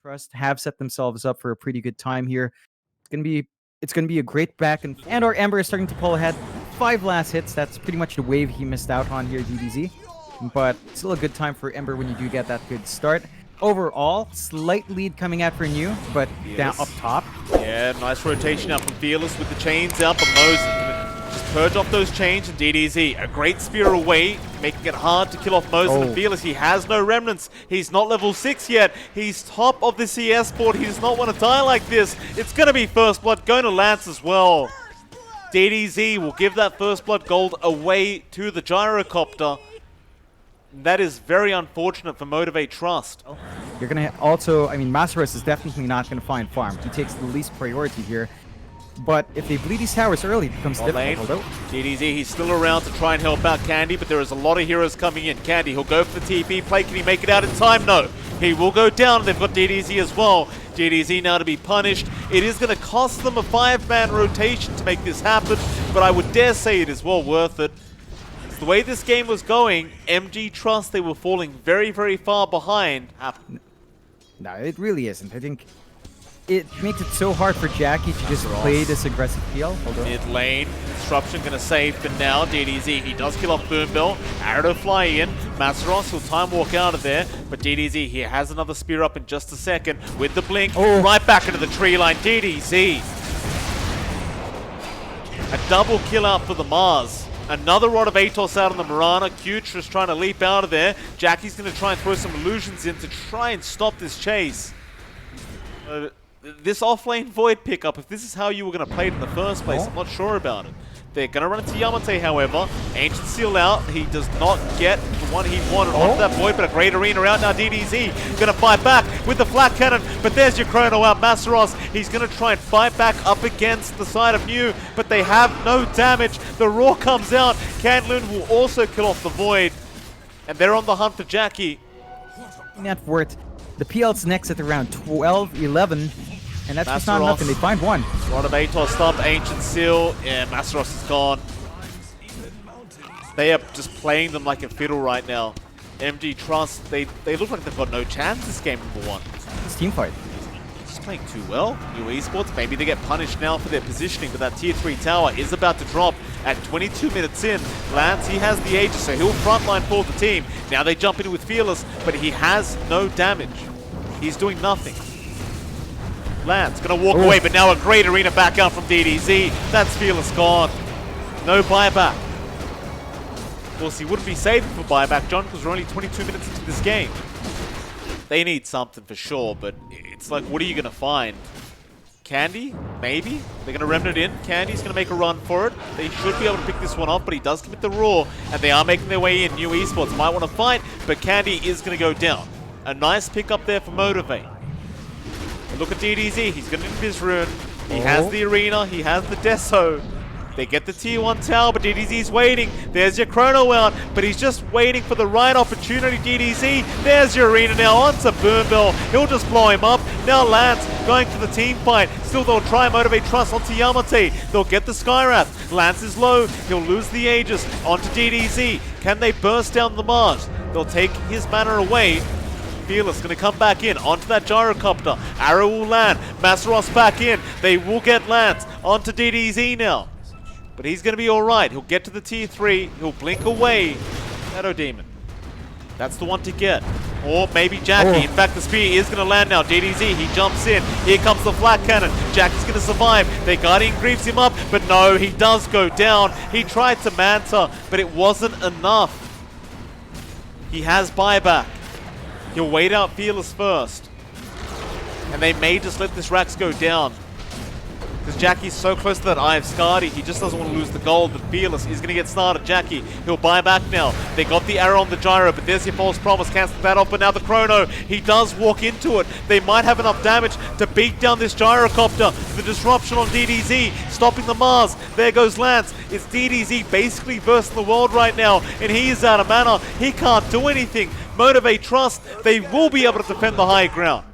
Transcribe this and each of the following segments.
Trust have set themselves up for a pretty good time here. It's gonna be a great back and our Ember is starting to pull ahead. 5 last hits. That's pretty much the wave he missed out on here, DDZ. But still a good time for Ember when you do get that good start. Overall, slight lead coming out for New, but down up top. Yeah, nice rotation out from Fearless with the chains out, but Moses gonna just purge off those chains, and DDZ, a great spear away, making it hard to kill off Moses and Fearless. He has no remnants. He's not level 6 yet. He's top of the CS board. He does not want to die like this. It's going to be First Blood going to Lance as well. DDZ will give that First Blood gold away to the Gyrocopter. That is very unfortunate for Motivate Trust. You're going to also, I mean, Masaros is definitely not going to find farm. He takes the least priority here. But if they bleed these towers early, it becomes difficult. DDZ, he's still around to try and help out Candy, but there is a lot of heroes coming in. Candy, he'll go for the TP play. Can he make it out in time? No. He will go down. They've got DDZ as well. DDZ now to be punished. It is going to cost them a 5-man rotation to make this happen, but I would dare say it is well worth it. The way this game was going, MG Trust, they were falling very, very far behind. No, it really isn't. I think it makes it so hard for Jackie to just play this aggressive field. Mid lane, Disruption going to save for now. DDZ, he does kill off Boombill. Arrow to fly in. Masaros will time walk out of there, but DDZ, he has another spear up in just a second with the blink. Right back into the tree line. DDZ. A double kill out for the Mars. Another Rod of Atos out on the Mirana. Kutra's trying to leap out of there. Jackie's going to try and throw some illusions in to try and stop this chase. This offlane Void pickup, if this is how you were going to play it in the first place, I'm not sure about it. They're going to run into Yamate, however. Ancient Seal out. He does not get the one he wanted off that Void, but a great arena out now. DDZ going to fight back with the flat cannon, but there's your Chrono out. Masaros, he's going to try and fight back up against the side of New, but they have no damage. The Roar comes out. Candloon will also kill off the Void, and they're on the hunt for Jackie. Net worth. The PL's next at around 12, 11. And that's just not enough, and they find one. Rod of Atos stump, Ancient Seal, and Masaros is gone. They are just playing them like a fiddle right now. MG Trust, they look like they've got no chance this game, number 1. It's team fight. Just playing too well. New Esports, maybe they get punished now for their positioning, but that tier 3 tower is about to drop at 22 minutes in. Lance, he has the Aegis, so he'll frontline for the team. Now they jump in with Fearless, but he has no damage. He's doing nothing. Lance gonna walk away, but now a great arena back out from DDZ. That's Fearless gone. No buyback. Of course, he wouldn't be saving for buyback, John, because we're only 22 minutes into this game. They need something for sure, but it's like, what are you gonna find? Candy? Maybe? They're gonna remnant in. Candy's gonna make a run for it. They should be able to pick this one off, but he does commit the Roar, and they are making their way in. New Esports might want to fight, but Candy is gonna go down. A nice pick up there for Motivate. Look at DDZ, he's going to Invis Rune. He has the arena, he has the Deso. They get the tier 1 tower, but DDZ's waiting. There's your Chrono out, but he's just waiting for the right opportunity, DDZ. There's your arena now, onto Boombill. He'll just blow him up. Now Lance going for the team fight. Still, they'll try and Motivate Trust onto Yamate. They'll get the Skywrath. Lance is low, he'll lose the Aegis. Onto DDZ. Can they burst down the Mars? They'll take his mana away. Fearless going to come back in onto that Gyrocopter. Arrow will land. Masaros back in. They will get Lance onto DDZ now. But he's going to be alright. He'll get to the tier 3. He'll blink away. Shadow Demon. That's the one to get. Or maybe Jackie. In fact, the spear is going to land now. DDZ, he jumps in. Here comes the flat cannon. Jackie's going to survive. Their Guardian grieves him up. But no, he does go down. He tried to Manta, but it wasn't enough. He has buyback. He'll wait out Fearless first. And they may just let this Rax go down. Because Jackie's so close to that Eye of Skadi, he just doesn't want to lose the gold, but Fearless is going to get started. Jackie, he'll buy back now. They got the arrow on the gyro, but there's your false promise. Cancel that off, but now the Chrono, he does walk into it. They might have enough damage to beat down this Gyrocopter. The disruption on DDZ, stopping the Mars. There goes Lance. It's DDZ basically versus the world right now, and he is out of mana. He can't do anything. Motivate Trust, they will be able to defend the high ground.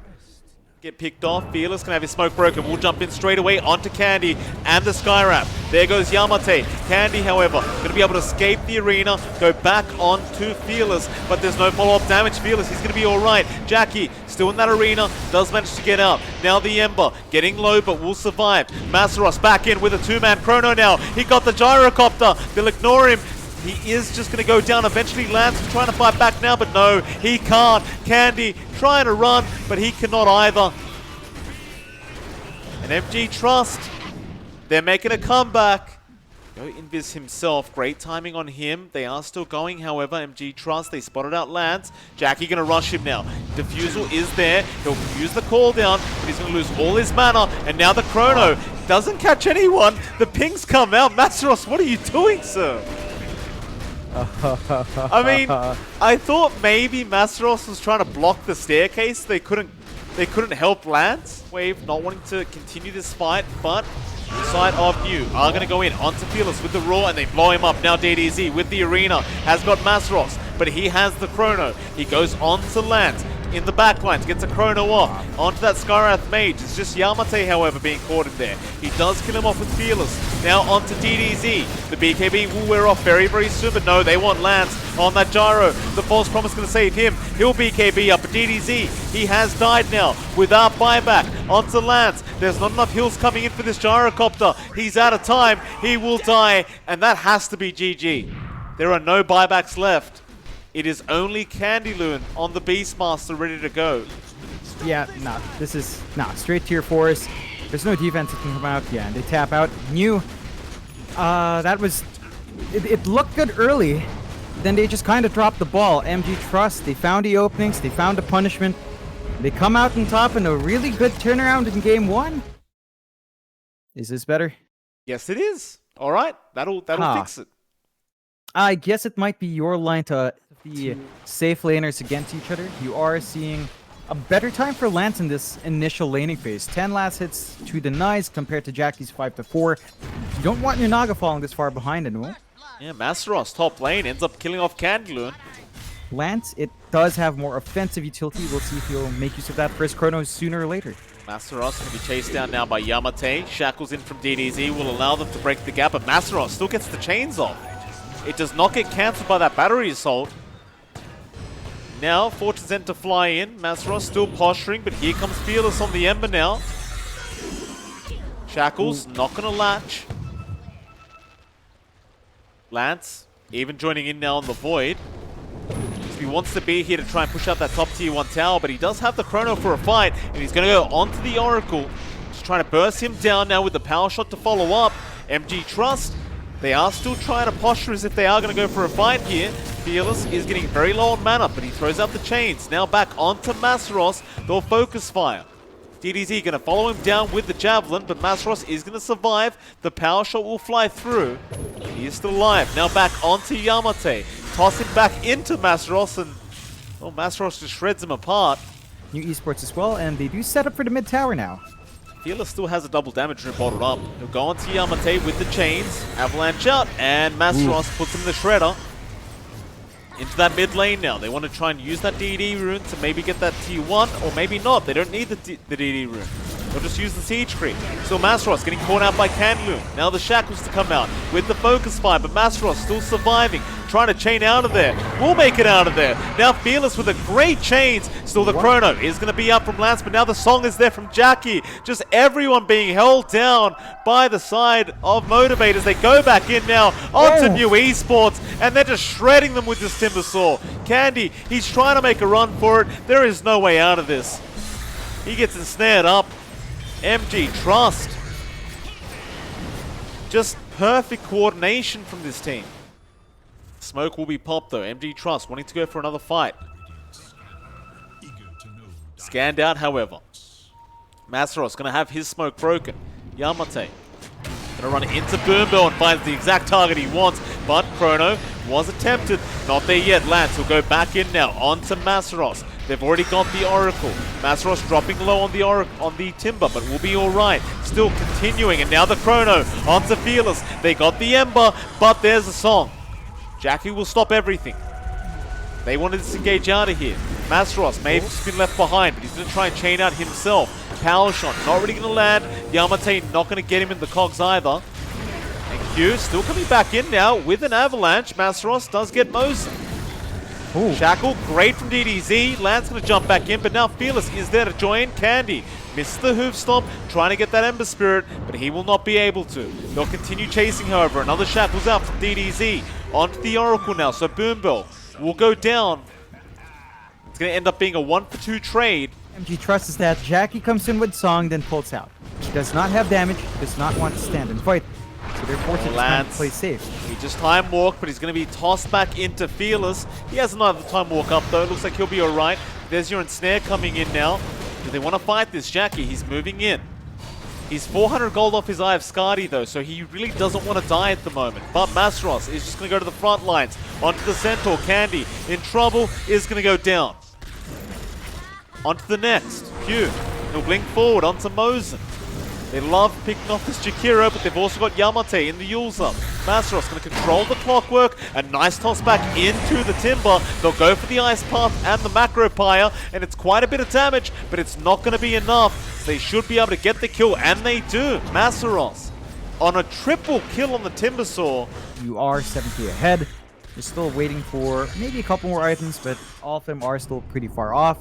Get picked off. Fearless can have his smoke broken. We'll jump in straight away onto Candy and the Skywrath. There goes Yamate. Candy, however, going to be able to escape the arena, go back onto Fearless, but there's no follow-up damage. Fearless, he's going to be all right. Jackie still in that arena, does manage to get out. Now the Ember, getting low but will survive. Masaros back in with a two-man Chrono now. He got the gyrocopter, they'll ignore him. He is just going to go down. Eventually Lance is trying to fight back now, but no, he can't. Candy trying to run, but he cannot either. And MG Trust, they're making a comeback. Go Invis himself, great timing on him. They are still going, however. MG Trust, they spotted out Lance. Jackie gonna rush him now. Diffusal is there. He'll use the cooldown, but he's gonna lose all his mana. And now the Chrono doesn't catch anyone. The pings come out. Masaros, what are you doing, sir? I mean, I thought maybe Masaros was trying to block the staircase. They couldn't help Lance. Wave not wanting to continue this fight, but the side of New are going to go in onto Fearless with the Roar, and they blow him up. Now DDZ with the Arena has got Masaros, but he has the Chrono. He goes on to Lance in the backlines, gets a Chrono off. Onto that Skyrath Mage. It's just Yamate, however, being caught in there. He does kill him off with Fearless. Now onto DDZ. The BKB will wear off very, very soon, but no, they want Lance on that Gyro. The False Promise going to save him. He'll BKB up, but DDZ, he has died now without buyback. Onto Lance. There's not enough heals coming in for this Gyrocopter. He's out of time. He will die, and that has to be GG. There are no buybacks left. It is only Candyloon on the Beastmaster ready to go. Yeah, nah, this is straight tier 4s. There's no defense that can come out. Yeah, and they tap out. New, that was, it looked good early. Then they just kind of dropped the ball. MG Trust, they found the openings, they found the punishment. They come out on top in a really good turnaround in game 1. Is this better? Yes, it is. All right, that'll fix it. I guess it might be your line to the safe laners against each other. You are seeing a better time for Lance in this initial laning phase. 10 last hits to the nice compared to Jackie's 5 to 4. You don't want your Naga falling this far behind anymore. Yeah, Masaros top lane ends up killing off Candyloon. Lance, it does have more offensive utility. We'll see if he'll make use of that first Chrono sooner or later. Masaros can be chased down now by Yamate. Shackles in from DDZ will allow them to break the gap, but Masaros still gets the chains off. It does not get cancelled by that battery assault. Now, Fortune's End to fly in. Masaros still posturing, but here comes Fearless on the Ember now. Shackles not going to latch. Lance even joining in now on the Void. He wants to be here to try and push out that top tier 1 tower, but he does have the Chrono for a fight, and he's going to go onto the Oracle. Just trying to burst him down now with the power shot to follow up. MG Trust, they are still trying to posture as if they are going to go for a fight here. Fearless is getting very low on mana, but he throws out the chains. Now back onto Masaros. They'll focus fire. DDZ going to follow him down with the Javelin, but Masaros is going to survive. The power shot will fly through. He is still alive. Now back onto Yamate. Toss him back into Masaros, and well, Masaros just shreds him apart. New Esports as well, and they do set up for the mid tower now. Fearless still has a double damage room bottled up. He'll go on to Yamate with the chains. Avalanche out, and Masaros puts him in the shredder. Into that mid lane now. They want to try and use that DD rune to maybe get that T1, or maybe not. They don't need the DD rune. They'll just use the Siege Creep. Still Masaros getting caught out by Candyloon. Now the Shackles to come out with the Focus Fire, but Masaros still surviving. Trying to chain out of there. We'll make it out of there. Now Fearless with a great chains. Still the Chrono is going to be up from Lance, but now the song is there from Jackie. Just everyone being held down by the side of Motivators. They go back in now onto New Esports, and they're just shredding them with this Timber Saw. Candy, he's trying to make a run for it. There is no way out of this. He gets ensnared up. MG Trust. Just perfect coordination from this team. Smoke will be popped though. MG Trust wanting to go for another fight. Scanned out, however. Masaros going to have his smoke broken. Yamate going to run into Boombo and finds the exact target he wants, but Chrono was attempted. Not there yet. Lance will go back in now onto Masaros. They've already got the Oracle. Masaros dropping low on the Timber, but will be alright. Still continuing, and now the Chrono onto Fearless. They got the Ember, but there's a song. Jackie will stop everything. They want to disengage out of here. Masaros may have just been left behind, but he's going to try and chain out himself. Power shot, not really going to land. Yamate not going to get him in the cogs either. And Q still coming back in now with an avalanche. Masaros does get Mosin. Ooh. Shackle, great from DDZ. Lance going to jump back in, but now Fearless is there to join. Candy misses the hoof stomp, trying to get that Ember Spirit, but he will not be able to. They'll continue chasing, however. Another Shackle's out from DDZ. Onto the Oracle now, so Boombill will go down. It's going to end up being a 1-for-2 trade. MG trusts that Jackie comes in with Song, then pulls out. He does not have damage, he does not want to stand and fight. So they're forced to just play safe. He just time walk, but he's going to be tossed back into Fearless. He has another time walk up though. Looks like he'll be alright. There's your ensnare coming in now. Do they want to fight this Jackie? He's moving in. He's 400 gold off his Eye of Skadi though, so he really doesn't want to die at the moment. But Masros is just going to go to the front lines. Onto the Centaur. Candy in trouble, is going to go down. Onto the next. Q. He'll blink forward onto Mosen. They love picking off this Jakiro, but they've also got Yamate in the Yules up. Masros going to control the clockwork. A nice toss back into the Timber. They'll go for the Ice Path and the Macro Pyre, and it's quite a bit of damage, but it's not going to be enough. They should be able to get the kill, and they do. Masros on a triple kill on the Timbersaw. You are 70 ahead. You're still waiting for maybe a couple more items, but all of them are still pretty far off.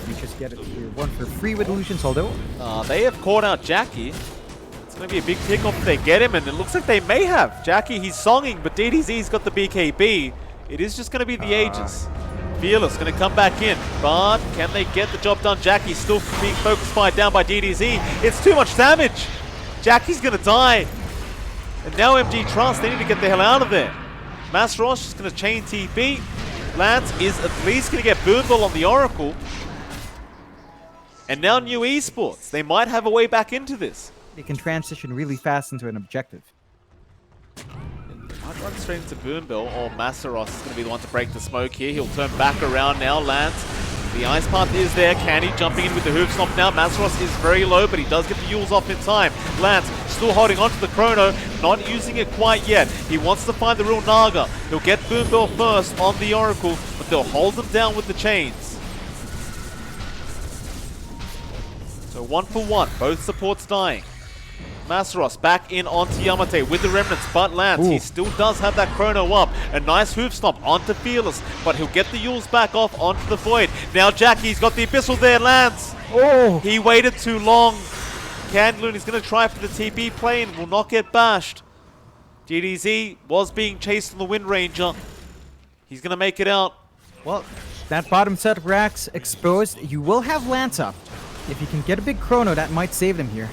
You just get it here. One for free with illusions, although they have caught out Jackie. It's going to be a big pickup if they get him, and it looks like they may have. Jackie, he's songing, but DDZ's got the BKB. It is just going to be the Aegis. Fearless going to come back in, but can they get the job done? Jackie's still being focused fired down by DDZ. It's too much damage. Jackie's going to die. And now MG Trust, they need to get the hell out of there. Masros is going to chain TP. Lance is at least going to get Boombill on the Oracle. And now New Esports. They might have a way back into this. they can transition really fast into an objective. Might run straight into Boombill, or Masaros is going to be the one to break the smoke here. He'll turn back around now. Lance, the Ice Path is there. Candy jumping in with the Hoof Stomp now. Masaros is very low, but he does get the Yules off in time. Lance still holding on to the Chrono, not using it quite yet. He wants to find the real Naga. He'll get Boombill first on the Oracle, but they'll hold him down with the chains. So 1 for 1, both supports dying. Masaros back in onto Yamate with the Remnants, but Lance, he still does have that Chrono up. A nice Hoof Stomp onto Fearless, but he'll get the Yules back off onto the Void. Now Jackie's got the Abyssal there, Lance. He waited too long. Candloon is going to try for the TP play and will not get bashed. GDZ was being chased on the Wind Ranger. He's going to make it out. Well, that bottom set of racks exposed. You will have Lance up. If you can get a big Chrono, that might save them here.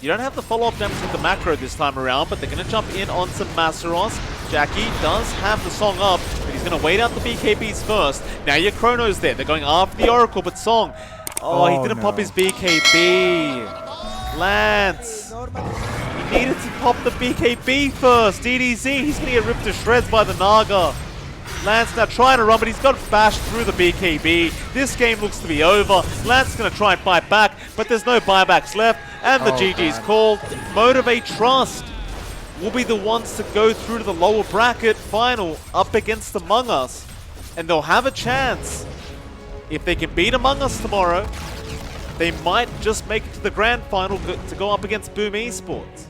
You don't have the follow-up damage with the macro this time around, but they're going to jump in on some Masaros. Jackie does have the Song up, but he's going to wait out the BKBs first. Now your Chrono's there. They're going after the Oracle, but Song... Oh, he didn't pop his BKB. Lance. He needed to pop the BKB first. DDZ, he's going to get ripped to shreds by the Naga. Lance now trying to run, but he's got bashed through the BKB. This game looks to be over. Lance is going to try and fight back, but there's no buybacks left. And the GG's called. Motivate Trust will be the ones to go through to the lower bracket final up against Among Us. And they'll have a chance. If they can beat Among Us tomorrow, they might just make it to the grand final to go up against Boom Esports.